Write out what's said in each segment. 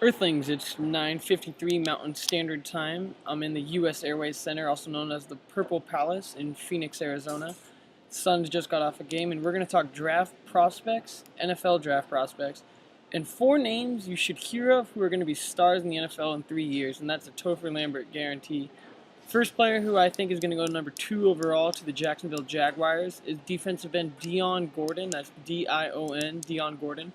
Earthlings, it's 9:53 Mountain Standard Time. I'm in the US Airways Center, also known as the Purple Palace in Phoenix, Arizona. Suns just got off a game, and we're going to talk draft prospects, NFL draft prospects, and four names you should hear of who are going to be stars in the NFL in 3 years, and that's a Topher Lambert guarantee. First player who I think is going to go number 2 overall to the Jacksonville Jaguars is defensive end Dion Gordon. That's D-I-O-N, Dion Gordon.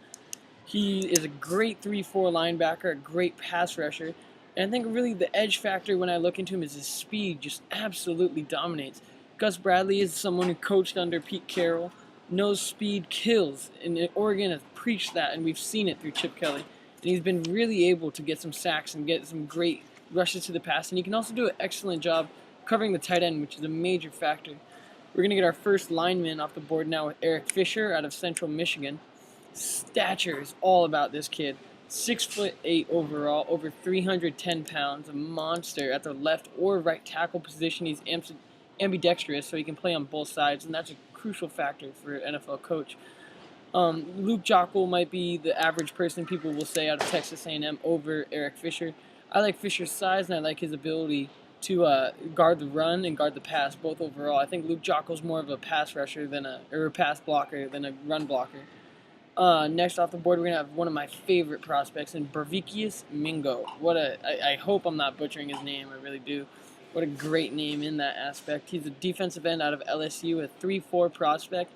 He is a great 3-4 linebacker, a great pass rusher. And I think really the edge factor when I look into him is his speed just absolutely dominates. Gus Bradley is someone who coached under Pete Carroll, knows speed kills, and Oregon has preached that, and we've seen it through Chip Kelly. And he's been really able to get some sacks and get some great rushes to the pass, and he can also do an excellent job covering the tight end, which is a major factor. We're going to get our first lineman off the board now with Eric Fisher out of Central Michigan. Stature is all about this kid. 6'8" overall, over 310 pounds, a monster at the left or right tackle position. He's ambidextrous, so he can play on both sides, and that's a crucial factor for an NFL coach. Luke Joeckel might be the average person people will say out of Texas A&M over Eric Fisher. I like Fisher's size, and I like his ability to guard the run and guard the pass, both overall. I think Luke Joeckel's more of a pass rusher or a pass blocker than a run blocker. Next off the board, we're going to have one of my favorite prospects in Bervikius Mingo. I hope I'm not butchering his name, I really do. What a great name in that aspect. He's a defensive end out of LSU, a 3-4 prospect,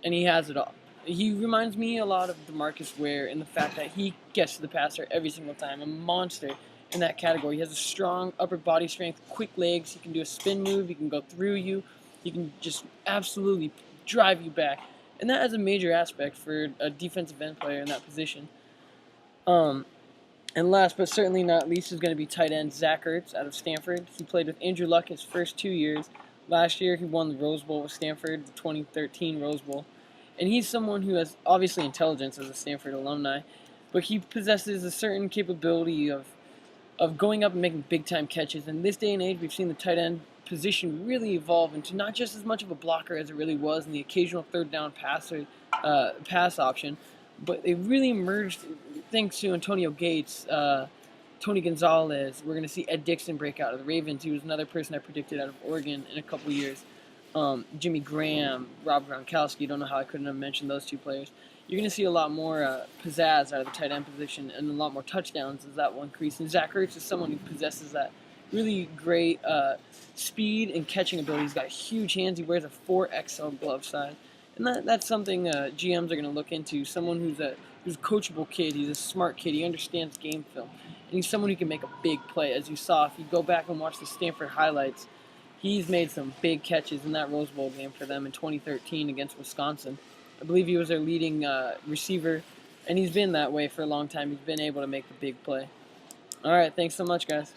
and he has it all. He reminds me a lot of DeMarcus Ware in the fact that he gets to the passer every single time, a monster in that category. He has a strong upper body strength, quick legs, he can do a spin move, he can go through you, he can just absolutely drive you back. And that is a major aspect for a defensive end player in that position. And last but certainly not least is going to be tight end Zach Ertz out of Stanford. He played with Andrew Luck his first 2 years. Last year he won the Rose Bowl with Stanford, the 2013 Rose Bowl. And he's someone who has obviously intelligence as a Stanford alumni, but he possesses a certain capability of going up and making big-time catches. In this day and age, we've seen the tight end position really evolve into not just as much of a blocker as it really was in the occasional third down pass option, but it really emerged thanks to Antonio Gates, Tony Gonzalez. We're going to see Ed Dixon break out of the Ravens. He was another person I predicted out of Oregon in a couple years. Jimmy Graham, Rob Gronkowski. Don't know how I couldn't have mentioned those two players. You're going to see a lot more pizzazz out of the tight end position and a lot more touchdowns as that will increase. And Zach Ertz is someone who possesses that really great speed and catching ability. He's got huge hands. He wears a 4XL glove size. And that's something GMs are going to look into. Someone who's a coachable kid. He's a smart kid. He understands game film. And he's someone who can make a big play. As you saw, if you go back and watch the Stanford highlights, he's made some big catches in that Rose Bowl game for them in 2013 against Wisconsin. I believe he was their leading receiver, and he's been that way for a long time. He's been able to make the big play. All right, thanks so much, guys.